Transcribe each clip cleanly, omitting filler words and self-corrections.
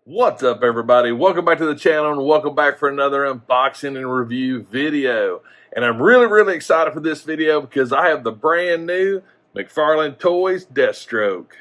What's up, everybody? Welcome back to the channel and welcome back for another unboxing and review video. And I'm really excited for this video because I have the brand new McFarlane Toys Deathstroke.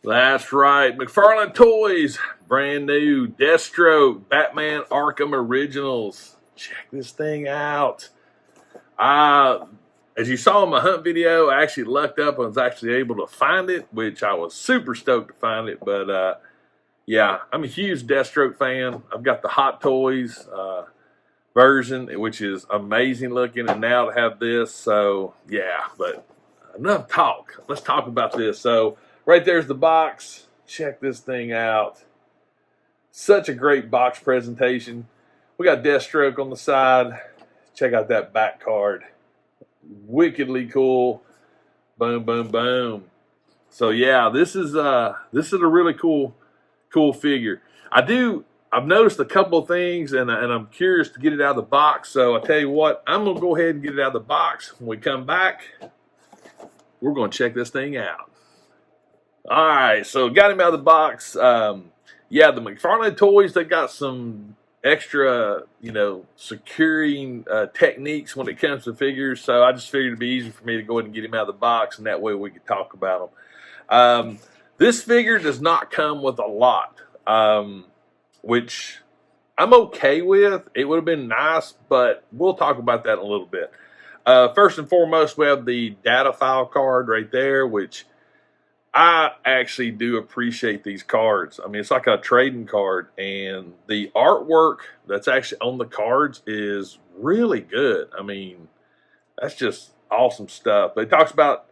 That's right, McFarlane Toys, brand new Deathstroke Batman Arkham Originals. Check this thing out. As you saw in my hunt video, I actually lucked up and was actually able to find it, which I was super stoked to find it. But yeah, I'm a huge Deathstroke fan. I've got the Hot Toys version, which is amazing looking, and now to have this, so yeah. But enough talk. Let's talk about this. So right there's the box. Check this thing out. Such a great box presentation. We got Deathstroke on the side. Check out that back card. Wickedly cool. Boom. So yeah, this is a really cool figure. I've noticed a couple of things, and I'm curious to get it out of the box. So I tell you what, I'm gonna go ahead and get it out of the box. When we come back, we're gonna check this thing out. All right, so got him out of the box. Yeah, the McFarlane Toys, they got some extra, securing techniques when it comes to figures. So I just figured it'd be easy for me to go ahead and get him out of the box, and that way we could talk about them. This figure does not come with a lot, which I'm okay with. It would have been nice, but we'll talk about that in a little bit. First and foremost, we have the data file card right there, which I actually do appreciate these cards. I mean, it's like a trading card, and the artwork that's actually on the cards is really good. I mean, that's just awesome stuff. But it talks about,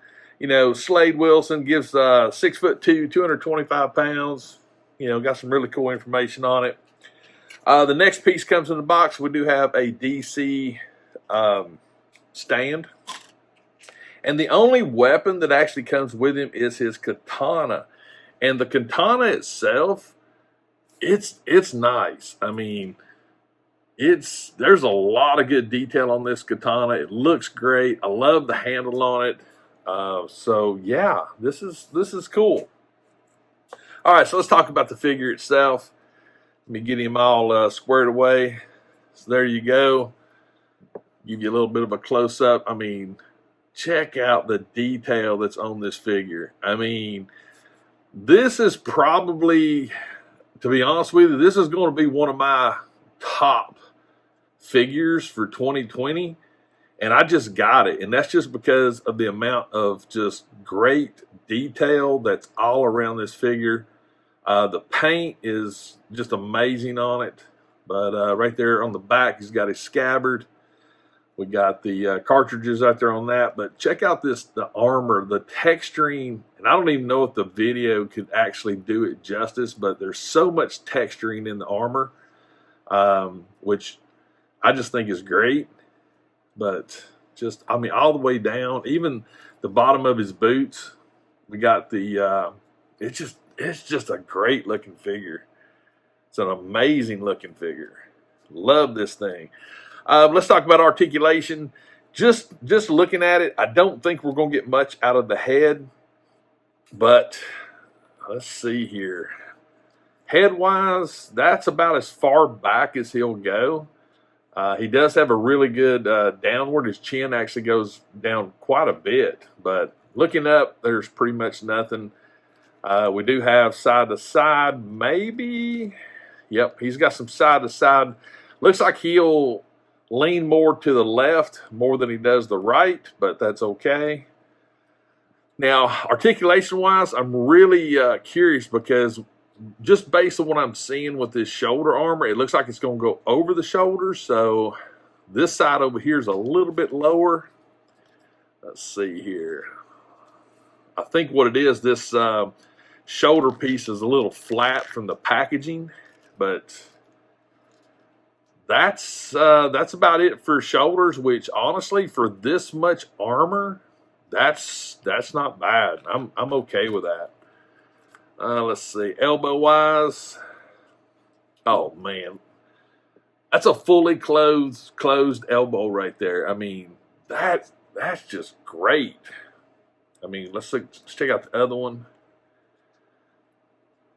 Slade Wilson, gives 6'2", 225 pounds. Got some really cool information on it. The next piece comes in the box. We do have a DC stand. And the only weapon that actually comes with him is his katana. And the katana itself, it's nice. I mean, there's a lot of good detail on this katana. It looks great. I love the handle on it. So yeah, this is cool. All right, so let's talk about the figure itself. Let me get him all squared away. So there you go. Give you a little bit of a close-up. I mean, check out the detail that's on this figure. I mean, this is probably, to be honest with you, this is going to be one of my top figures for 2020. And I just got it. And that's just because of the amount of just great detail that's all around this figure. The paint is just amazing on it. But right there on the back, he's got his scabbard. We got the cartridges out there on that, but check out the armor, the texturing, and I don't even know if the video could actually do it justice, but there's so much texturing in the armor, which I just think is great. But just, I mean, all the way down, even the bottom of his boots, we got the, it's just a great looking figure. It's an amazing looking figure. Love this thing. Let's talk about articulation. Just looking at it, I don't think we're going to get much out of the head. But let's see here. Head-wise, that's about as far back as he'll go. He does have a really good downward. His chin actually goes down quite a bit. But looking up, there's pretty much nothing. We do have side-to-side, maybe. Yep, he's got some side-to-side. Looks like he'll lean more to the left more than he does the right, but that's okay. Now, articulation-wise, I'm really curious because just based on what I'm seeing with this shoulder armor, it looks like it's going to go over the shoulders. So this side over here is a little bit lower. Let's see here. I think what it is, this shoulder piece is a little flat from the packaging, but that's about it for shoulders, which honestly for this much armor, that's not bad. I'm okay with that. Let's see, elbow wise. Oh man, That's a fully closed elbow right there. I mean, that's just great. I mean, let's check out the other one.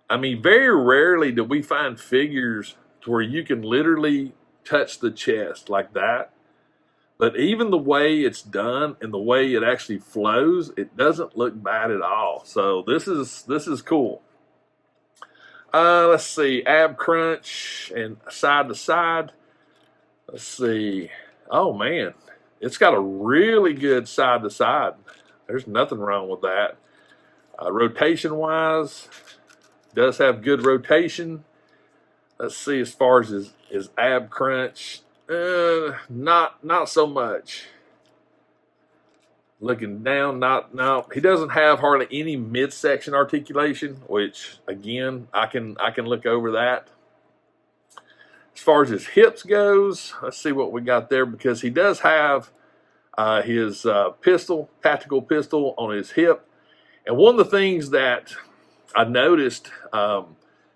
I mean, very rarely do we find figures to where you can literally touch the chest like that. But even the way it's done and the way it actually flows, it doesn't look bad at all. So this is cool. Let's see, ab crunch and side to side. Let's see. Oh man, it's got a really good side to side. There's nothing wrong with that. Rotation wise, does have good rotation. Let's see, as far as his ab crunch, not so much. Looking down, no. He doesn't have hardly any midsection articulation, which again, I can look over that. As far as his hips goes, let's see what we got there, because he does have his tactical pistol on his hip. And one of the things that I noticed,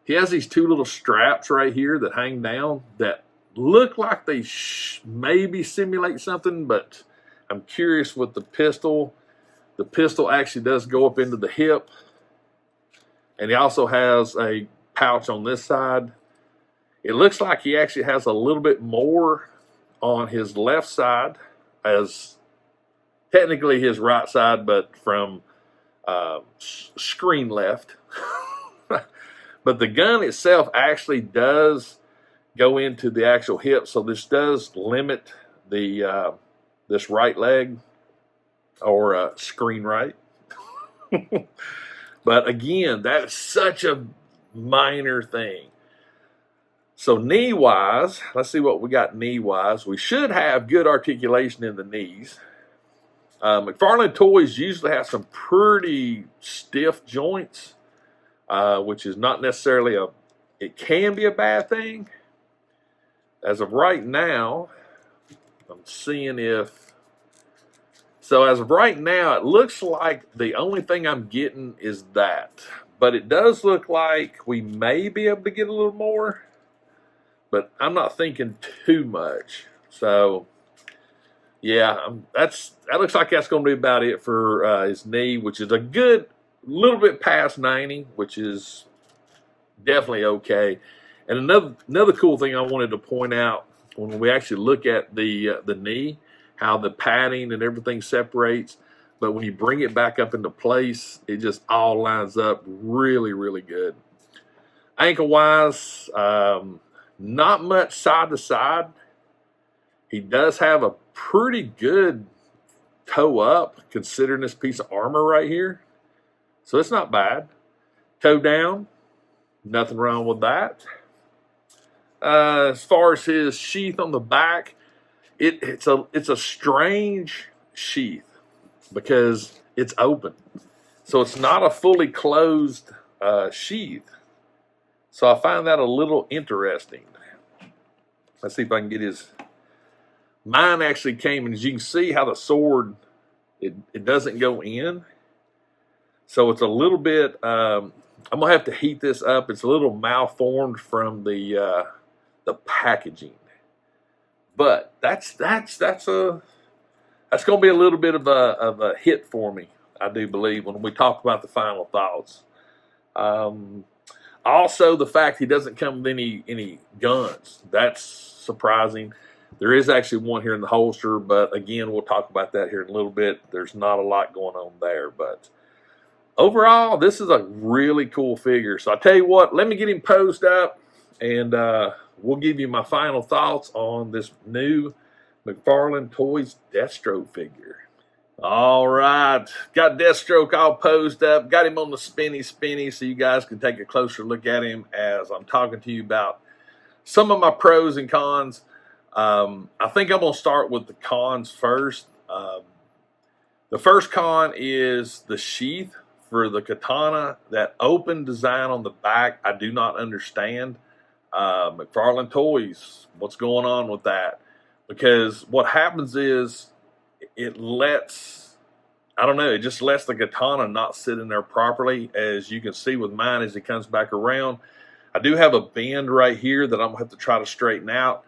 he has these two little straps right here that hang down that look like they maybe simulate something, but I'm curious with the pistol. The pistol actually does go up into the hip. And he also has a pouch on this side. It looks like he actually has a little bit more on his left side, as technically his right side, but from screen left. But the gun itself actually does go into the actual hip, so this does limit the this right leg, or screen right. But again, that is such a minor thing. So knee-wise, let's see what we got knee-wise. We should have good articulation in the knees. McFarlane Toys usually have some pretty stiff joints, which is not necessarily it can be a bad thing. As of right now, I'm seeing so as of right now, it looks like the only thing I'm getting is that. But it does look like we may be able to get a little more, but I'm not thinking too much. So yeah, that looks like that's going to be about it for his knee, which is a good little bit past 90, which is definitely okay. And another cool thing I wanted to point out, when we actually look at the knee, how the padding and everything separates, but when you bring it back up into place, it just all lines up really, really good. Ankle wise, not much side to side. He does have a pretty good toe up, considering this piece of armor right here. So it's not bad. Toe down, nothing wrong with that. As far as his sheath on the back, it's a strange sheath because it's open. So it's not a fully closed sheath. So I find that a little interesting. Let's see if I can get his... Mine actually came, and as you can see how the sword, it doesn't go in. So it's a little bit, I'm going to have to heat this up. It's a little malformed from the packaging. But that's going to be a little bit of a hit for me, I do believe, when we talk about the final thoughts. Also, the fact he doesn't come with any guns, that's surprising. There is actually one here in the holster, but again, we'll talk about that here in a little bit. There's not a lot going on there, but overall, this is a really cool figure. So I tell you what, let me get him posed up, and we'll give you my final thoughts on this new McFarlane Toys Deathstroke figure. All right, got Deathstroke all posed up, got him on the spinny so you guys can take a closer look at him as I'm talking to you about some of my pros and cons. I think I'm going to start with the cons first. The first con is the sheath for the katana. That open design on the back, I do not understand. McFarlane Toys, what's going on with that? Because what happens is it lets, I don't know, it just lets the katana not sit in there properly. As you can see with mine, as it comes back around, I do have a bend right here that I'm going to have to try to straighten out.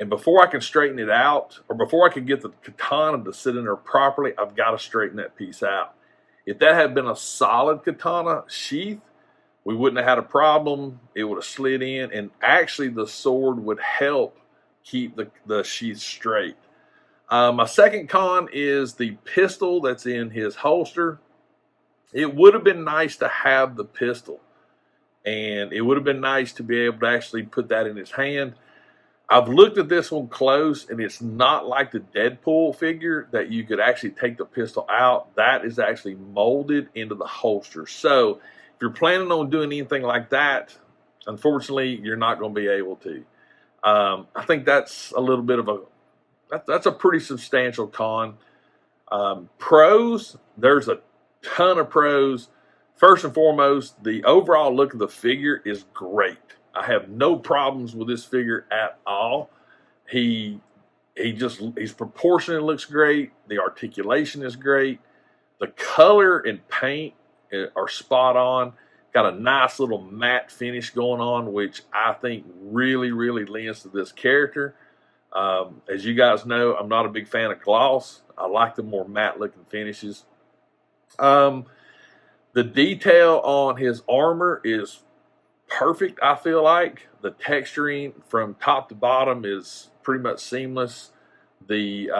And before I can straighten it out, or before I can get the katana to sit in there properly, I've got to straighten that piece out. If that had been a solid katana sheath, we wouldn't have had a problem. It would have slid in, and actually the sword would help keep the sheath straight. My second con is the pistol that's in his holster. It would have been nice to have the pistol, and it would have been nice to be able to actually put that in his hand. I've looked at this one close, and it's not like the Deadpool figure that you could actually take the pistol out. That is actually molded into the holster. So if you're planning on doing anything like that, unfortunately, you're not going to be able to. I think that's a little bit of that's a pretty substantial con. Pros, there's a ton of pros. First and foremost, the overall look of the figure is great. I have no problems with this figure at all. He's proportionate, looks great. The articulation is great. The color and paint are spot on. Got a nice little matte finish going on, which I think really, really lends to this character. As you guys know, I'm not a big fan of gloss. I like the more matte looking finishes. The detail on his armor is perfect, I feel like. The texturing from top to bottom is pretty much seamless. The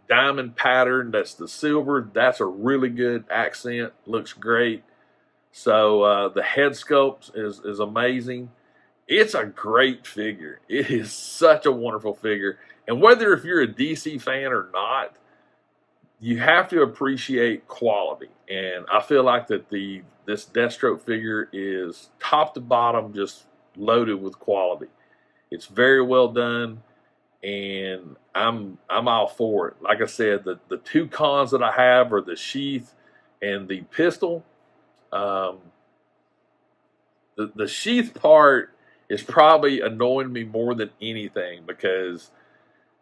diamond pattern, that's the silver, that's a really good accent. Looks great. So the head sculpt is amazing. It's a great figure. It is such a wonderful figure. And whether if you're a DC fan or not, you have to appreciate quality. And I feel like that this Deathstroke figure is top to bottom just loaded with quality. It's very well done, and I'm all for it. Like I said, the two cons that I have are the sheath and the pistol. The sheath part is probably annoying me more than anything, because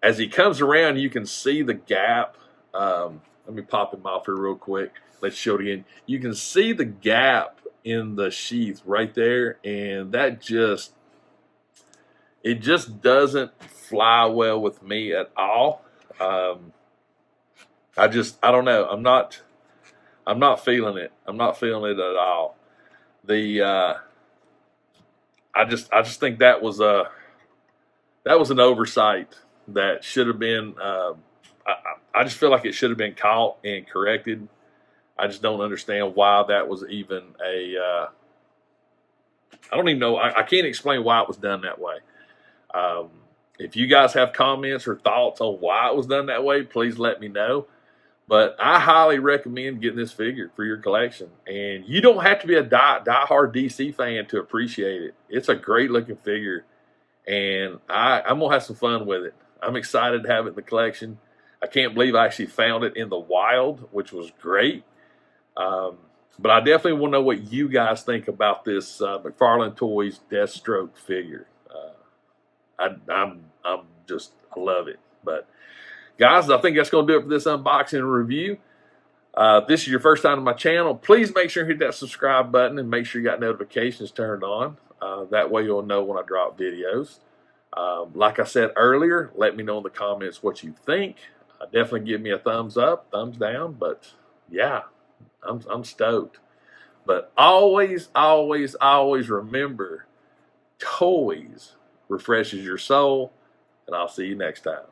as he comes around, you can see the gap. Let me pop him off here real quick. Let's show it again. You can see the gap in the sheath right there, and it just doesn't fly well with me at all. I don't know. I'm not feeling it. I'm not feeling it at all. I just think that was an oversight that should have been. I just feel like it should have been caught and corrected. I just don't understand why that was even I don't even know. I can't explain why it was done that way. If you guys have comments or thoughts on why it was done that way, please let me know. But I highly recommend getting this figure for your collection. And you don't have to be a die-hard DC fan to appreciate it. It's a great looking figure. And I'm going to have some fun with it. I'm excited to have it in the collection. I can't believe I actually found it in the wild, which was great. But I definitely want to know what you guys think about this McFarlane Toys Deathstroke figure. I love it. But guys, I think that's going to do it for this unboxing and review. If this is your first time on my channel, please make sure you hit that subscribe button and make sure you got notifications turned on. That way you'll know when I drop videos. Like I said earlier, let me know in the comments what you think. Definitely give me a thumbs up, thumbs down. But yeah, I'm stoked. But always, always, always remember, toys refreshes your soul, and I'll see you next time.